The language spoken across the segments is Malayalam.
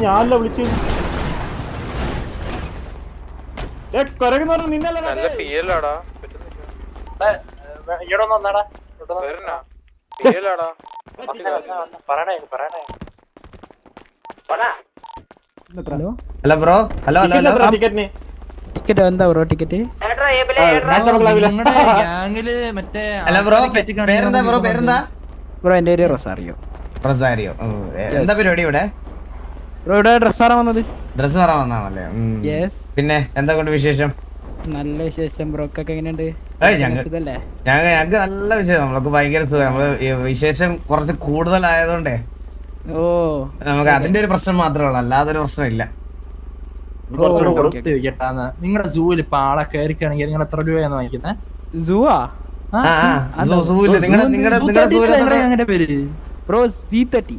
ഞാനല്ല വിളിച്ചു hello bro. Hello hello hello. Ticket എന്താ ബ്രോ ടിക്കറ്റ്? ഹലോ ബ്രോ, പേരെന്താ ബ്രോ? പേരെന്താ ബ്രോ? എന്റെ പേര് റൊസാറിയോ. റൊസാരിയോ. എന്താ പരിപാടി ഇവിടെ? ബ്രോ ഇവിടെ ഡ്രസ് മാറാൻ വന്നത്. ഡ്രസ് മാറാൻ വന്നാണല്ലേ? പിന്നെ എന്താ കൊണ്ട് വിശേഷം? നല്ല വിശേഷം. ബ്രോക്കൊക്കെ എങ്ങനെയുണ്ട്? ഞങ്ങക്ക് നല്ല വിശേഷം. നമ്മൾക്ക് ഭയങ്കര സുഖം. നമ്മള് വിശേഷം കുറച്ച് കൂടുതലായതുകൊണ്ടേ നമുക്ക് അതിന്റെ ഒരു പ്രശ്നം മാത്രമേ ഉള്ളൂ, അല്ലാതൊരു പ്രശ്നമില്ല. നിങ്ങളുടെ സൂവിൽ ഇപ്പൊ ആളെ കയറിക്കാണെങ്കിൽ നിങ്ങൾ എത്ര രൂപയാണ് വാങ്ങിക്കുന്നത്? സൂവാ? നിങ്ങളുടെ പേര് ബ്രോ Z30.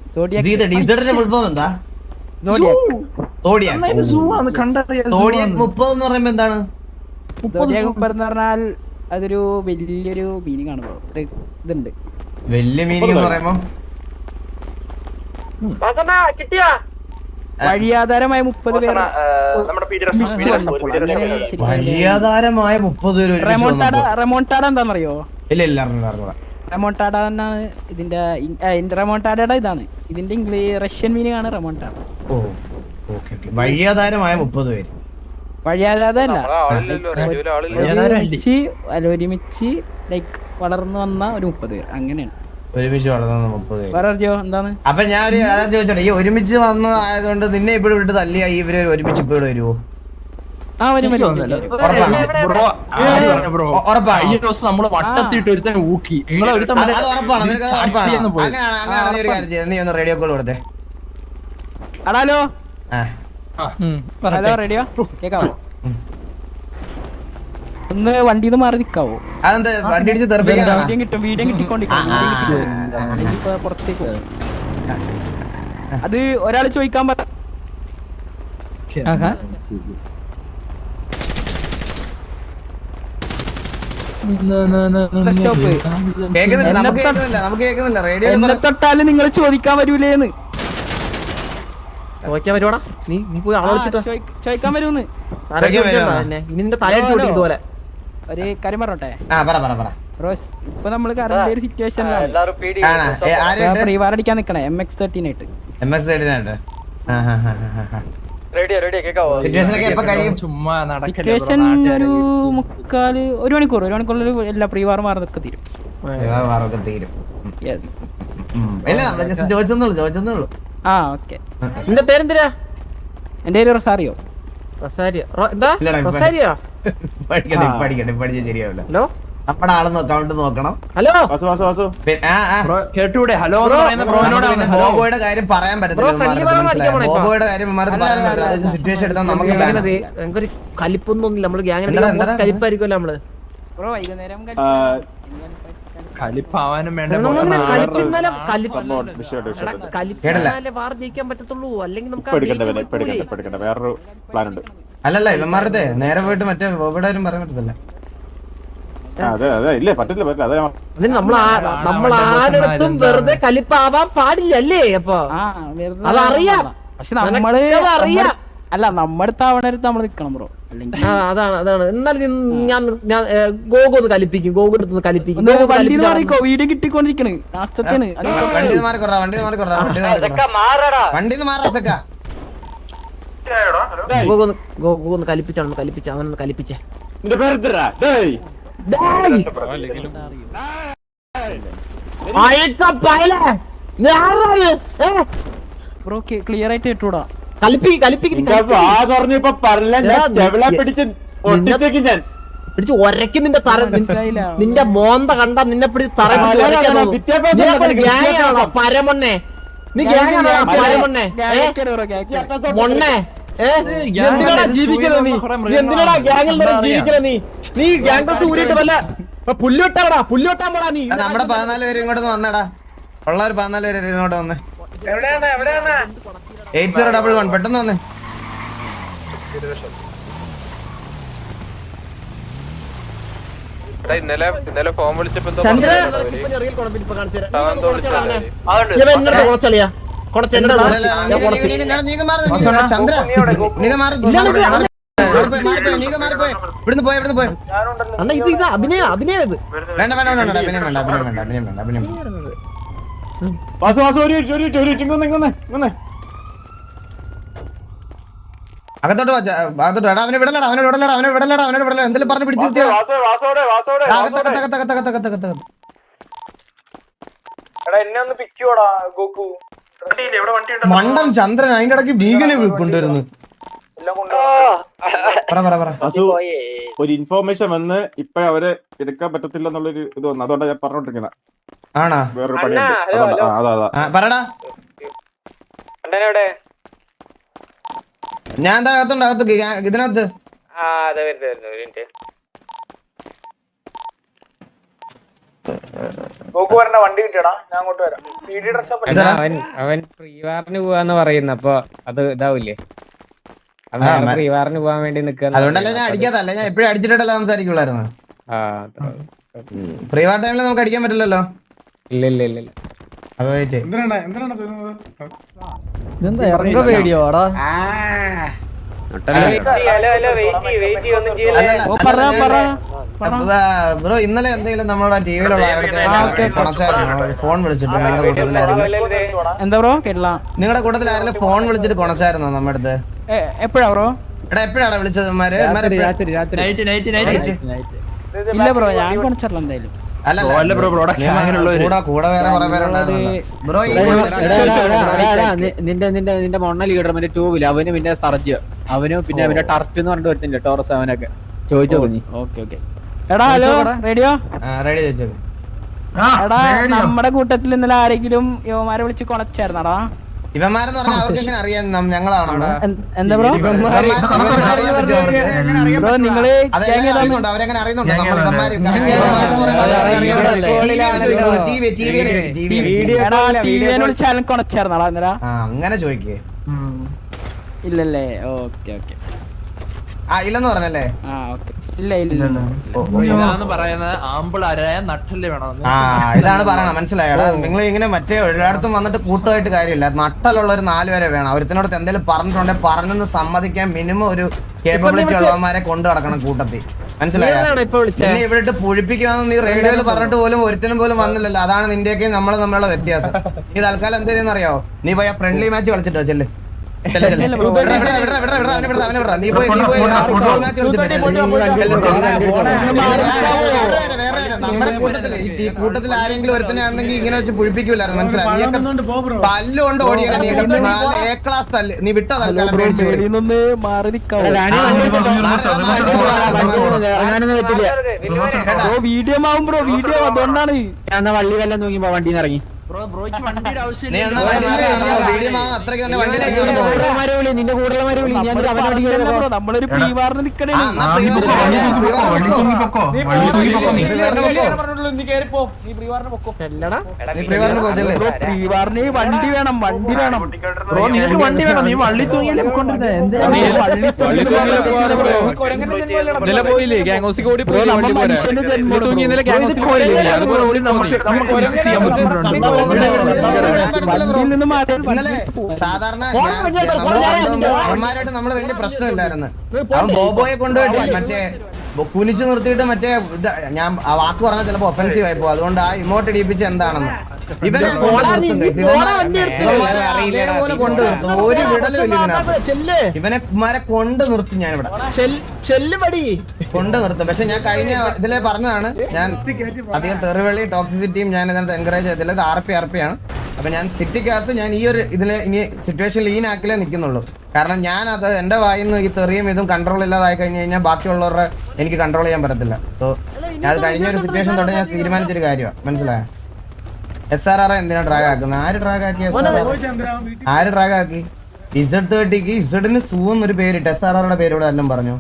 എന്താ എന്താണ് പറഞ്ഞാൽ അതൊരു വലിയൊരു മീനിങ് ആണ് ബ്രോ. ഇതുണ്ട് വലിയ മീനിങ് എന്ന് പറയുമ്പോ വഴിയാധാരമായ 30 പേർ. വഴിയാധാരമായ 30 പേര്. റെമോണ്ടാഡ എന്താണെന്നറിയോ? ഇല്ല ഇല്ല. റെമോണ്ടാഡ എന്നാണ് ഇതിന്റെ റെമോണ്ടാഡയുടെ ഇതാണ് ഇതിന്റെ റഷ്യൻ മീനിങ് ആണ് റെമോണ്ടാഡ. ഓ ഓക്കെ. വഴിയാധാരമായ 30 പേര്. വഴിയാധാരല്ല, ഒരുമിച്ച് ലൈക്ക് വളർന്നു വന്ന ഒരു 30 പേർ. അങ്ങനെയാണ് ഒരുമിച്ച് വളർന്ന 30 പേര്. എന്താണ്? അപ്പൊ ഞാൻ ചോദിച്ചോട്ടെ, ഈ ഒരുമിച്ച് വന്നതായതുകൊണ്ട് നിന്നെ ഇവിടെ വിട്ട് തല്ലിയാ ഇവര് ഒരുമിച്ച് ഇപ്പൊ ഇവിടെ വരുവോ? നമ്മള് വട്ടത്തിട്ട് ഒരുത്തൻ ഊക്കി. നീ ഒന്ന് റേഡിയോ കോൾ കൊടുത്തേ. ഹലോ ഹലോ റേഡിയോ കേക്കാവോ? ഒന്ന് വണ്ടിന്ന് മാറി നിക്കാവോ? അതെന്താ വണ്ടി അടിച്ച് തെറിപ്പിക്കാൻ? വീഡിയോ കിട്ടിക്കൊണ്ടിരിക്കും പുറത്തേക്ക്. അത് ഒരാൾ ചോദിക്കാൻ പറ. എന്നെ തൊട്ടാലും നിങ്ങൾ ചോദിക്കാൻ വരൂലേന്ന്. ചോദിക്കാൻ വരുവാടാ? നീ പോയി ആളോചിട്ടാ ചോദിക്കാൻ വരൂന്ന്. നിന്റെ തലയടിച്ചു ഇതുപോലെ ഒരു കാര്യം പറഞ്ഞോട്ടെ റോസ്? ഇപ്പൊ നമ്മള് കറന്റ് ഒരു സിറ്റുവേഷനിലാണ്. ഫ്രീ ഫയർ അടിക്കാൻ നിക്കണേ MX13 ആയിട്ട്. സിറ്റുവേഷൻ ഒരു ഒരു മണിക്കൂറിൽ എല്ലാ ഫ്രീ ഫയർ മാറൊക്കെ തീരും. ആ ഓക്കെ. നിന്റെ പേരെന്തിനാ? എന്റെ പേര് റൊസാരിയോ. ശരിയാവില്ല. നമ്മുടെ ആളെന്ന് അക്കൗണ്ട് നോക്കണം. ഹലോ കേട്ടൂടെ? ഹലോ ബോബോയുടെ കാര്യം പറയാൻ പറ്റത്തില്ല. ബോബോയുടെ കാര്യം പറയാൻ പറ്റില്ല. സിറ്റുവേഷൻ എടുത്താൽ നമുക്ക് ഞങ്ങൾക്കൊരു കലിപ്പൊന്നുമില്ല. നമ്മള് ഗ്യാങ്ങിന് കലിപ്പായിരിക്കുമല്ലോ നമ്മള്. ബ്രോ വൈകുന്നേരം കലിപ്പാവാനും വേണ്ട വാർ ജയിക്കാൻ പറ്റത്തുള്ളൂ. അല്ലെങ്കിൽ നമുക്ക് വേറൊരു പ്ലാൻ ഉണ്ട്. അല്ലല്ല ഇവന്മാരുടെ നേരെ പോയിട്ട് മറ്റേ ബോബോയുടെ കാര്യം പറയാൻ പറ്റത്തില്ല. നമ്മളാരടുത്തും വെറുതെ കലിപ്പാവാൻ പാടില്ലല്ലേ? അപ്പൊ അതറിയാം. പക്ഷെ നമ്മള് അല്ല നമ്മുടെ തവണത്ത് നമ്മള് നിക്കണം ബ്രോ. അതാണ് എന്നാലും ഞാൻ ഗോഗു ഒന്ന് കലിപ്പിക്കും. ഗോഗു എടുത്ത് കലിപ്പിക്കും. വീഡിയോ കിട്ടിക്കൊണ്ടിരിക്കണ്. ഗോഗു ഒന്ന് കലിപ്പിച്ചാണ് കലിപ്പിച്ച അവനൊന്ന് കലിപ്പിച്ചേ. ബ്രോ ക്ലിയർ ആയിട്ട് കേട്ടൂടാ. പിടിച്ച് ഒരയ്ക്ക് നിന്റെ തറ. നിന്റെ മോന്ത കണ്ട നിന്നെ പിടിച്ച് തറ പരമൊണ്ണെ. നീ പരമൊണ്ണെ മൊണ്ണെ. എന്തിനാടാ ജീവിക്കണ നീ? എന്തിനാടാ ഗ്യാങ്ങിൽ ജീവിക്കണ നീ? നീ ഗ്യാങ് ഡ്രസ് ഊരിട്ട് വല്ല പുല്ലുവെട്ടാടാ. പുല്ലുവെട്ടാൻ പോടാ നീ. നമ്മുടെ 14 പേര് ഇങ്ങോട്ട് വന്നടാ. ഉള്ള ഒരു 14 പേര് ഇങ്ങോട്ട് വന്നേ. 8011 പെട്ടെന്ന് വന്നേ. ഇന്നലെ ഫോം വിളിച്ചപ്പോ ചന്ദ്ര ഇത് അഭിനയം ഇത് വാസു വാസു ഒരു ഇങ്ങൊന്നേ അകത്തോട്ട് അകത്തോട്ട് എടാ അവനെ വിടലടാ എന്തെങ്കിലും പറഞ്ഞ് പിടിച്ചു മണ്ടൻ ചന്ദ്രൻ അതിന്റെ ഇടയ്ക്ക് ഭീകനെ കൊണ്ടുവരുന്നു. ഒരു ഇൻഫോർമേഷൻ വന്ന് ഇപ്പഴവരെ എടുക്കാൻ പറ്റത്തില്ല എന്നുള്ളൊരു ഇത് വന്നു. അതുകൊണ്ടാണ് ഞാൻ പറഞ്ഞോണ്ടിരിക്കുന്നത്. ആണോ? വേറൊരു പണിയുണ്ട്. അതാ പറടാ. ഞാൻ എന്താ അകത്തുണ്ട് ഇതിനകത്ത് വണ്ടി കിട്ടിയടാ, ഞാൻ അങ്ങോട്ട് വരാം. അവൻ പ്രീവാറിന് പോവാന്ന് പറയുന്നു. അപ്പൊ അത് ഇതാവൂലേ? പ്രീവാറിന് പോവാൻ വേണ്ടി നിൽക്കുന്ന. അതുകൊണ്ടല്ലേ ഞാൻ അടിക്കാത്തല്ല, ഞാൻ എപ്പോഴും അടിച്ചിട്ടല്ല സംസാരിക്കുള്ളായിരുന്നു. പ്രീവാർ ടൈമിൽ നമുക്ക് അടിക്കാൻ പറ്റില്ലല്ലോ. ഇല്ല അത് പേടിയോടാ ബ്രോ ഇന്നലെ എന്തെങ്കിലും നമ്മുടെ ടിവിയിലുള്ള ഫോൺ വിളിച്ചിട്ട് നിങ്ങളുടെ കൂട്ടത്തിലായിരുന്നു. എന്താ ബ്രോ കേട്ടില്ല? നിങ്ങളുടെ കൂട്ടത്തിൽ ആരെങ്കിലും ഫോൺ വിളിച്ചിട്ട് കൊണച്ചായിരുന്നോ നമ്മുടെ അടുത്ത്? എപ്പോഴാ ബ്രോ? എടാ എപ്പോഴാണ് വിളിച്ചത്? ഇല്ല ബ്രോ, ഞാൻ കൊണച്ചല്ല എന്തായാലും. കൂടെ വേറെ കുറെ പേരുണ്ടായിരുന്നു ബ്രോ. നിന്റെ മൊണ്ണ ലീഡർ മറ്റേ ട്യൂബില് അവന് പിന്നെ സർജ് അവനും പിന്നെ അവന്റെ ടർഫ് എന്ന് പറഞ്ഞിട്ട് വരുന്നില്ല ടോറസ് അവനൊക്കെ ചോദിച്ചോ നീ. ഓക്കെ എടാ ഹലോ റേഡിയോ റെഡി ചോദിച്ചോ. എടാ നമ്മുടെ കൂട്ടത്തിൽ ഇന്നലെ ആരെങ്കിലും യുവമാരെ വിളിച്ച് കൊണച്ചായിരുന്നടാ? ഇവന്മാരെന്ന് പറഞ്ഞാൽ അവർക്ക് എങ്ങനെ അറിയാൻ ഞങ്ങളാണോ? എന്താ ബ്രോ? ബ്രോ നിങ്ങള് അവരെങ്ങനെ അറിയുന്നുണ്ട്? വിളിച്ചാലും കൊണച്ചായിരുന്നടാ ഇന്നലെ? അങ്ങനെ ചോദിക്കേ. ഇല്ലല്ലേ? ഓക്കെ ഇല്ലെന്ന് പറഞ്ഞല്ലേ? ഇതാണ് പറയുന്നത് ആമ്പിളാരായ നട്ടല് വേണം. ഇതാണ് പറയണത്, മനസ്സിലായടാ? നിങ്ങൾ ഇങ്ങനെ മറ്റേ എല്ലായിടത്തും വന്നിട്ട് കൂട്ടമായിട്ട് കാര്യമില്ല. നട്ടലുള്ള ഒരു 4 പേരെ വേണം. ഒരുത്തിനോട് എന്തെങ്കിലും പറഞ്ഞിട്ടുണ്ടെങ്കിൽ പറഞ്ഞെന്ന് സമ്മതിക്കാൻ മിനിമം ഒരു കേപ്പബിലിറ്റി ഉള്ളവന്മാരെ കൊണ്ടു നടക്കണം കൂട്ടത്തിൽ, മനസ്സിലായോ? പിന്നെ ഇവിടെ ഇട്ട് പുഴിപ്പിക്കുവാന്ന് നീ റേഡിയോയിൽ പറഞ്ഞിട്ട് പോലും ഒരുത്തിനും പോലും വന്നില്ലല്ലോ. അതാണ് നിന്റെയൊക്കെ നമ്മളെ തമ്മിലുള്ള വ്യത്യാസം. ഈ തൽക്കാലം എന്ത് ചെയ്യുന്നറിയാവോ? നീ പോയി ആ ഫ്രണ്ട്ലി മാച്ച് കളിച്ചിട്ടോ ചെല്ല്. നമ്മുടെ കൂട്ടത്തില് ഈ കൂട്ടത്തിൽ ആരെങ്കിലും ഒരുത്തനാണെങ്കിൽ ഇങ്ങനെ വെച്ച് പുഴിപ്പിക്കൂലായിരുന്നു, മനസ്സിലായി? പല്ലുകൊണ്ട് ഓടിയാണ് നീ എ ക്ലാസ് തല്ല്. നീ വിട്ടോ തൽക്കാലം പേടിച്ചു വീഡിയോ ആവും ബ്രോ, വീഡിയോ അതുകൊണ്ടാണ് ഞാൻ വള്ളി വല്ലം നോക്കിയപ്പോ വണ്ടിന്ന് ഇറങ്ങി. നിന്റെ കൂടെയുള്ളമാരെ വിളി. നമ്മളൊരു പ്രീവാറിന് നിക്കണേ. പ്രീവാറിന് വണ്ടി വേണം. ബ്രോ നിനക്ക് വണ്ടി വേണം, നീ വള്ളി തൂങ്ങിയല്ലേ പോയില്ലേ ഗ്യാങ് ഹൗസിൽ ഓടി പോയി. സാധാരണ നമ്മള് വലിയ പ്രശ്നമില്ലായിരുന്നു. അവൻ ബോബോയെ കൊണ്ടുപോയിട്ട് മറ്റേ കുനിച്ചു നിർത്തിയിട്ട് മറ്റേ ഞാൻ ആ വാക്ക് പറഞ്ഞാൽ ചിലപ്പോ ഒഫൻസീവ് ആയി പോകും. അതുകൊണ്ട് ആ ഇമോട്ട് ഇടിപ്പിച്ച് എന്താണെന്ന് ഇവനെ കൊണ്ടു നിർത്തും. ഒരു വിടലും ഇവനെ കുമാരെ കൊണ്ടു നിർത്തും. ഞാൻ ഇവിടെ കൊണ്ടു നിർത്തും. പക്ഷെ ഞാൻ കഴിഞ്ഞ ഇതിലെ പറഞ്ഞതാണ്, ഞാൻ അധികം തെറിവെള്ളി ടോക്സിസിറ്റിയും ഞാൻ ഇതിനകത്ത് എൻകറേജ് ചെയ്തില്ല. ഇത് RP ആണ്. അപ്പൊ ഞാൻ സിറ്റിക്കകത്ത് ഞാൻ ഈ ഒരു ഇതിലെ ഇനി സിറ്റുവേഷൻ ലീൻ ആക്കിലേ നിൽക്കുന്നുള്ളൂ. കാരണം ഞാൻ അത് എന്റെ വായിന്ന് ഈ തെറിയും ഇതും കൺട്രോൾ ഇല്ലാതായി കഴിഞ്ഞ് കഴിഞ്ഞാൽ ബാക്കിയുള്ളവരുടെ എനിക്ക് കൺട്രോൾ ചെയ്യാൻ പറ്റത്തില്ല. സോ ഞാൻ അത് കഴിഞ്ഞ ഒരു സിറ്റുവേഷൻ തൊട്ട് ഞാൻ തീരുമാനിച്ചൊരു കാര്യമാണ്, മനസ്സിലായോ? SRR എന്തിനാ ഡ്രാഗ് ആക്കുന്നത്? ആര് ഡ്രാഗ് ആക്കി? ആര് ഡ്രാഗ് ആക്കി? Z30ക്ക് ഇസഡിന് സൂ എന്നൊരു പേരിട്ട് SRRയുടെ പേരോട് എല്ലാം പറഞ്ഞു?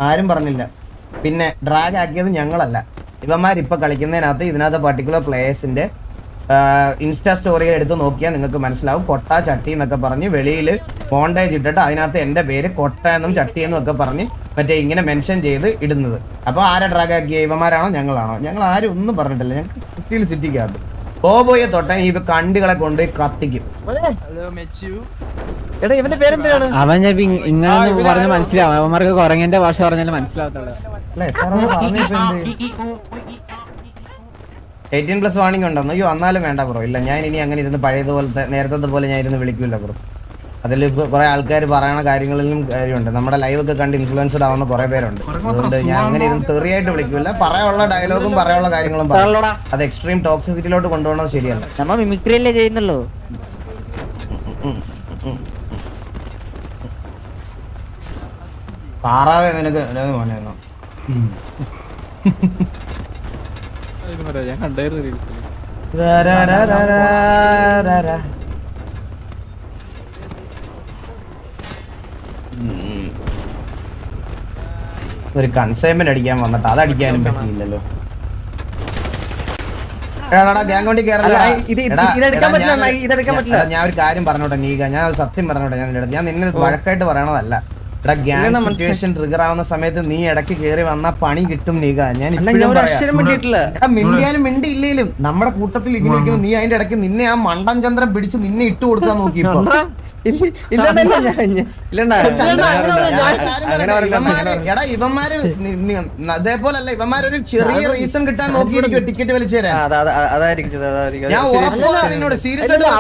ആരും പറഞ്ഞില്ല. പിന്നെ ഡ്രാഗ് ആക്കിയത് ഞങ്ങളല്ല. ഇവന്മാരിപ്പൊ കളിക്കുന്നതിനകത്ത് ഇതിനകത്ത് പർട്ടിക്കുലർ പ്ലേയേഴ്സിന്റെ ഇൻസ്റ്റാ സ്റ്റോറി എടുത്ത് നോക്കിയാൽ നിങ്ങൾക്ക് മനസ്സിലാവും. കൊട്ട ചട്ടി എന്നൊക്കെ പറഞ്ഞ് വെളിയിൽ മോണ്ടേജ് ഇട്ടിട്ട് അതിനകത്ത് എൻ്റെ പേര് കൊട്ട എന്നും ചട്ടി എന്നും ഒക്കെ പറഞ്ഞ് മറ്റേ ഇങ്ങനെ മെൻഷൻ ചെയ്ത് ഇടുന്നത്. അപ്പോൾ ആരെ ഡ്രാഗ് ആക്കിയ ഇവന്മാരാണോ ഞങ്ങളാണോ? ഞങ്ങൾ ആരും ഒന്നും പറഞ്ഞിട്ടില്ല. ഞങ്ങൾക്ക് സിറ്റിക്കകത്ത് ബോബോയെ തൊട്ടാൽ ഈ കണ്ടികളെ കൊണ്ട് കത്തിക്കും. എടാ ഇവന്റെ പേരെന്തിനാണ്? അവൻ ചിലപ്പോ ഇങ്ങനെ പറഞ്ഞ് മനസ്സിലാവും. അവന്മാർക്ക് കുറങ്ങന്റെ ഭാഷ പറഞ്ഞാലും മനസ്സിലാവത്തുള്ളൂ. അല്ലേ സാർ 18+ വാണിംഗ് ഉണ്ടെന്ന്. അയ്യോ എന്നാലും വേണ്ട ബ്രോ. ഇല്ല ഞാൻ ഇനി അങ്ങനെ ഇരുന്ന് പഴയതുപോലത്തെ നേരത്തെ പോലെ ഞാൻ ഇരുന്ന് വിളിക്കില്ല ബ്രോ. അതിൽ ഇപ്പോൾ കുറെ ആൾക്കാർ പറയണ കാര്യങ്ങളിലും കാര്യമുണ്ട്. നമ്മുടെ ലൈവ് ഒക്കെ കണ്ട് ഇൻഫ്ലുവൻസ്ഡ് ആവുന്ന കുറെ പേരുണ്ട്. അതുകൊണ്ട് ഞാൻ അങ്ങനെ ഇരുന്ന് തെറിയായിട്ട് വിളിക്കില്ല. പറയാനുള്ള ഡയലോഗും പറയാനുള്ള കാര്യങ്ങളും പറയും. അത് എക്സ്ട്രീം ടോക്സിസിറ്റിയിലോട്ട് കൊണ്ടുപോകുന്നത് ശരിയല്ല. നമ്മ മിമിക്രിയല്ലേ ചെയ്യുന്നുള്ളൂ. താറാവേ നിനക്ക് മോനെന്നോ ഞാൻ കണ്ടായിരുന്നു. ഒരു കൺസൈൻമെന്റ് അടിക്കാൻ വന്നിട്ട് അത് അടിക്കാനും പറ്റിയില്ലല്ലോ. ഞാൻ ഒരു കാര്യം പറഞ്ഞോട്ടെ നീക, ഞാൻ സത്യം പറഞ്ഞോട്ടെ. ഞാൻ നിന്നെ വഴക്കായിട്ട് പറയണതല്ല. എടാ ഗ്യാങ് സിറ്റുവേഷൻ ട്രിഗർ ആവുന്ന സമയത്ത് നീ ഇടയ്ക്ക് കയറി വന്ന പണി കിട്ടും നീക. ഞാൻ മിണ്ടിയാലും മിണ്ടിയില്ലേലും നമ്മുടെ കൂട്ടത്തിൽ ഇങ്ങനെ ഇരിക്കുമ്പോ നീ അതിന്റെ ഇടയ്ക്ക് നിന്നെ ആ മണ്ടൻ ചന്ദ്രൻ പിടിച്ച് നിന്നെ ഇട്ട് കൊടുത്താൽ നോക്കിയപ്പോ എടാ ഇവന്മാര് അതേപോലല്ല. ഇവന്മാരൊരു ചെറിയ റീസൺ കിട്ടാൻ നോക്കിയിരിക്കും ടിക്കറ്റ് വലിച്ചു തരാൻ. ഞാൻ ഉറപ്പാണ് നിന്നോട് സീരിയസ് ആയിട്ട്. ഞാൻ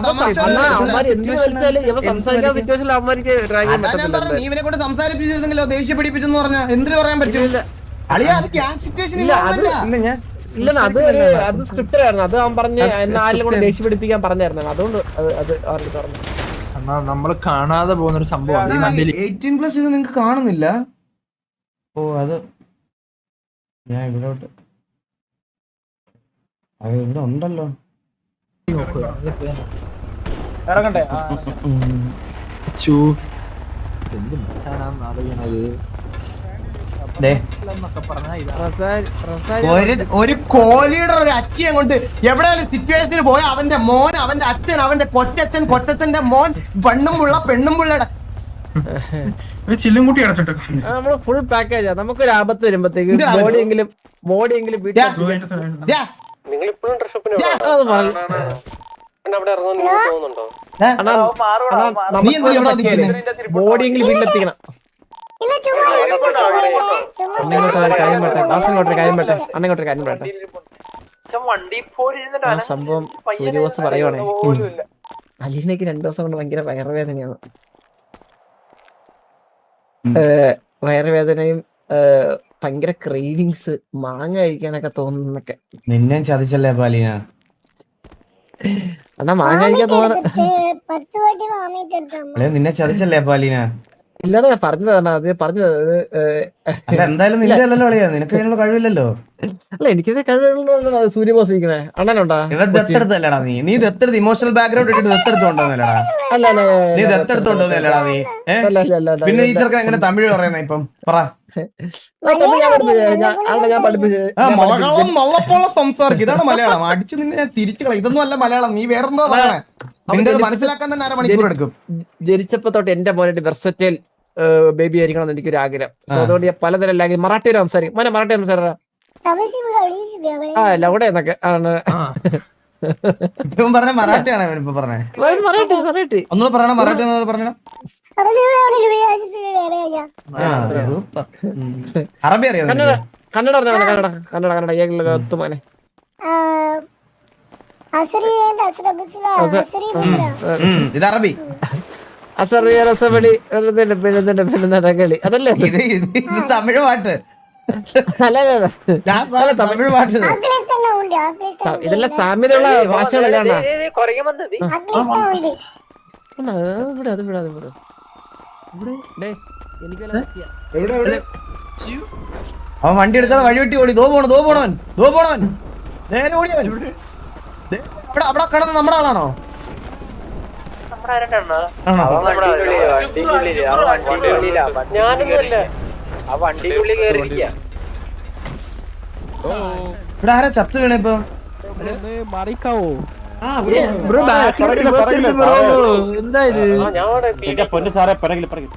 പറഞ്ഞു നീ ഇവനെ കൊണ്ട് സംസാരിപ്പിച്ചിരുന്നെങ്കിലോ ദേഷ്യ പിടിപ്പിച്ചെന്ന് പറഞ്ഞാ എന്തിനു പറയാൻ പറ്റില്ല. അളിയാ അത് ഗ്യാങ് സിറ്റുവേഷൻ ഇല്ല അത് സ്ക്രിപ്റ്റ് ആയിരുന്നു. അത് അവൻ പറഞ്ഞ് ആരെങ്കിലും കൂടെ ദേഷ്യം പിടിപ്പിക്കാൻ പറഞ്ഞായിരുന്നു. അതുകൊണ്ട് അത് അവർക്ക് പറഞ്ഞു. നമ്മൾ കാണാതെ പോകുന്ന ഒരു സംഭവമാണ് 18+ ഇത് നിങ്ങക്ക് കാണുന്നില്ല. ഓ അത് ഞാൻ ഇവിടോട്ട് അത് ഇവിടെ ഉണ്ടല്ലോ. ഇറങ്ങട്ടെ. ഒരു കോഹ്ലിയുടെ ഒരു അച്ഛൻ കൊണ്ട് എവിടെയാലും സിറ്റുവേഷനിൽ പോയ അവന്റെ മോൻ, അവന്റെ അച്ഛൻ, അവന്റെ കൊച്ചച്ഛൻ, കൊച്ചച്ഛന്റെ മോൻ, പെണ്ണുംപിള്ളയുടെ ചില്ലും കൂട്ടി അടച്ചിട്ട് നമ്മള് ഫുൾ പാക്കേജാ. നമുക്കൊരു ആപത്ത് വരുമ്പത്തേക്ക് ബോഡിയെങ്കിലും ബോഡിയെങ്കിലും വീട്ടിലെത്തിക്കണം. സംഭവം സൂര്യബോസ് പറയുവാണേ, അലീനയ്ക്ക് 2 ദിവസം കൊണ്ട് ഭയങ്കര വയറുവേദനയാണ്. വയറുവേദനയും ഭയങ്കര ക്രേവിങ്സ്, മാങ്ങ കഴിക്കാനൊക്കെ തോന്നുന്നൊക്കെ. നിന്നെ ചതിച്ചല്ലേ പാലീന? എന്നാ മാങ്ങ കഴിക്കാൻ തോന്നുന്നു. നിന്നെ ചതിച്ചല്ലേ പാലീന? ഇല്ലടാ പറഞ്ഞതാണ്. അത് പറഞ്ഞത് എന്തായാലും നിന്റെ അല്ലല്ലോ അളിയാ, നിനക്ക് അതിനുള്ള കഴിവില്ലല്ലോ. അല്ല എനിക്കത് കഴിവുള്ള സൂര്യബോസ് ഇരിക്കണേ. അണ്ണനുണ്ടാ ദത്തെടുത്തല്ലടാ നീ ദത്തെടുത്ത് ഇമോഷണൽ ബാക്ക്ഗ്രൗണ്ട് ഇട്ടിട്ട് ദത്തെടുത്തോണ്ടോന്നല്ലടാ. നീ ദത്തെടുത്തോണ്ടോന്നല്ലടാ നീ. പിന്നെ ഈ ചെറുക്കൻ എങ്ങനെ തമിഴ് പറയുന്ന ഇപ്പം പറ? മലയാളം സംസാരിക്കും. ഇതാണ് മലയാളം. അടിച്ചു നിന്നെ ഞാൻ തിരിച്ചു കളയും. ഇതൊന്നും അല്ല മലയാളം. നീ വേറെന്തോ പറയണേ. നിന്റെ മനസ്സിലാക്കാൻ തന്നെ 1/2 മണിക്കൂർ എടുക്കും. ജനിച്ചപ്പോ തൊട്ട് എന്റെ മോനെ വെർസറ്റൈൽ ബേബി ആയിരിക്കണം എന്ന് എനിക്കൊരു ആഗ്രഹം. സോ അതുകൊണ്ട് ഞാൻ പലതരം ലാംഗ്വേജ് മറാഠി സംസാരിക്കും. മറാഠി സംസാരിക്കാം. ലൗഡ എന്നൊക്കെ ആണ് പറഞ്ഞ മറാഠിയാണ് ഇവനിപ്പോ പറഞ്ഞേ. മറാഠി ഒന്നുകൂടെ പറയണം. മറാഠി പറഞ്ഞ അറബി അറിയാം? കന്നഡ കന്നഡ കന്നഡ കന്നഡ ഒത്തുമോനെ. ഇത് അറബി. അസറിയറസവളി കളി അതല്ലേ? ഇത് തമിഴ് പാട്ട്. തമിഴ് പാട്ട്. ഇതെല്ലാം സാമ്യതയുള്ള ഭാഷകളല്ലാണ്. അവൻ വണ്ടി എടുക്കാതെ വഴി വെട്ടി ഓടി. ദോ പോണവൻ നേരെ ഓടിയവൻ. അവിടെ കിടന്ന് നമ്മുടെ ആളാണോ? ഞാനൊന്നുമല്ല. ഇവിടെ ആരാ ചത്തു വീണ ഇപ്പൊ? മാറിക്കാവോ? ബ്രോ ബാക്കിൽ റിവേഴ്സ് എടുത്ത് ബ്രോ എന്തായാലും എന്റെ പൊന്നു സാറേ പിറകിൽ പിറകിൽ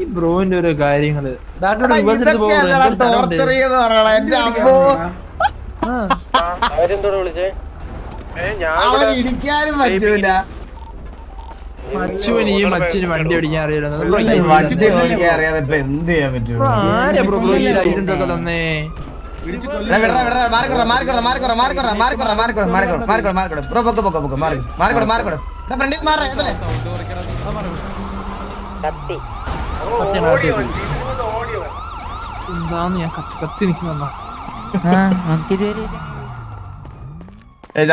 ഈ ബ്രോന്റെ ഓരോ കാര്യങ്ങള് ബാക്കിൽ റിവേഴ്സ് എടുത്ത് ടോർച്ചർ ചെയ്ത് പറയണ എന്റെ അമ്മോ അവൻ ഇരിക്കാനും പറ്റൂല. മച്ചുവിന് ഈ മച്ചിന് വണ്ടി ഓടിക്കാൻ അറിയാലോ വണ്ടി ഓടിക്കാൻ അറിയാതെ ഇപ്പൊ എന്ത് ചെയ്യാൻ പറ്റും? ആരാ ബ്രോ ഈ ലൈസൻസ് ഒക്കെ തന്നേ എന്താന്ന് ഞാൻ കത്തി നിൽക്കുന്ന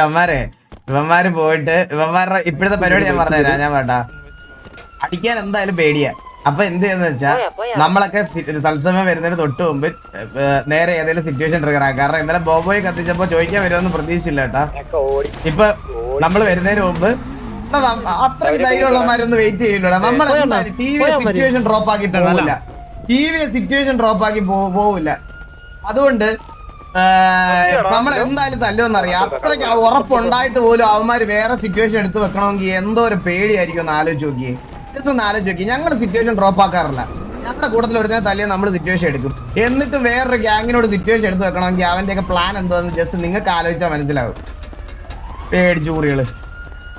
അമ്മാരെ ഇവന്മാര് പോയിട്ട് ഇവന്മാരുടെ ഇപ്പോഴത്തെ പരിപാടി ഞാൻ പറഞ്ഞുതരാം. ഞാൻ വേണ്ട അടിക്കാൻ എന്തായാലും പേടിയാ. അപ്പൊ എന്ത് ചെയ്യുന്ന വെച്ചാ നമ്മളൊക്കെ തത്സമയം വരുന്നതിന് തൊട്ട് മുമ്പ് നേരെ ഏതെങ്കിലും സിറ്റുവേഷൻ ട്രിഗർ ആക്കാം. കാരണം ഇന്നലെ ബോബോയെ കത്തിച്ചപ്പോ ചോദിക്കാൻ വരുമെന്ന് പ്രതീക്ഷിച്ചില്ല കേട്ടാ. ഇപ്പൊ നമ്മൾ വരുന്നതിന് മുമ്പ് അത്രയ്ക്ക് ധൈര്യമുള്ളവന്മാരൊന്നും വെയിറ്റ് ചെയ്യില്ലടാ. നമ്മൾ ടി വി സിറ്റുവേഷൻ ഡ്രോപ്പ് ആക്കിയിട്ട് പോവില്ല. ടി വി സിറ്റുവേഷൻ ഡ്രോപ്പ് ആക്കി പോവില്ല. അതുകൊണ്ട് നമ്മൾ എന്തായാലും തല്ലുമെന്നറിയാം. അത്രയ്ക്ക് ഉറപ്പുണ്ടായിട്ട് പോലും അവന്മാര് വേറെ സിറ്റുവേഷൻ എടുത്ത് വെക്കണമെങ്കിൽ എന്തോ ഒരു പേടിയായിരിക്കും ഒന്ന് ആലോചിച്ച് നോക്കിയേ. ജസ്റ്റ് ഒന്ന് ആലോചിച്ച് നോക്കി. ഞങ്ങൾ സിറ്റുവേഷൻ ഡ്രോപ്പ് ആക്കാറില്ല. ഞങ്ങളുടെ കൂട്ടത്തിൽ ഒരുത്തന്നെ തല്ലിയാൽ നമ്മൾ സിറ്റുവേഷൻ എടുക്കും. എന്നിട്ട് വേറൊരു ഗ്യാങ്ങിനോട് സിറ്റുവേഷൻ എടുത്ത് വെക്കണമെങ്കിൽ അവന്റെയൊക്കെ പ്ലാൻ എന്തോന്ന് ജസ്റ്റ് നിങ്ങൾക്ക് ആലോചിച്ചാൽ മനസ്സിലാവും. പേടിച്ചു കൂറികള്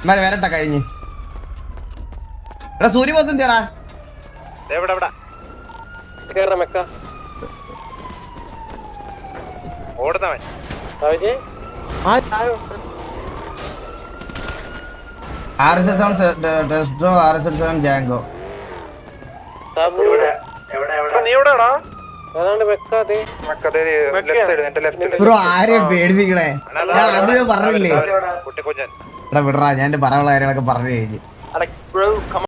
എന്നാൽ വരട്ടെ കഴിഞ്ഞ്. എടാ സൂര്യബോസ് എന്തിയാടാ? ബ്രോ ആരെയും പേടിപ്പിക്കണേ. ഞാൻ ആദ്യമേ പറഞ്ഞില്ലേ. എടാ വിടറാ, ഞാൻ എന്റെ പറയാനുള്ള കാര്യങ്ങളൊക്കെ പറഞ്ഞു കഴിഞ്ഞു.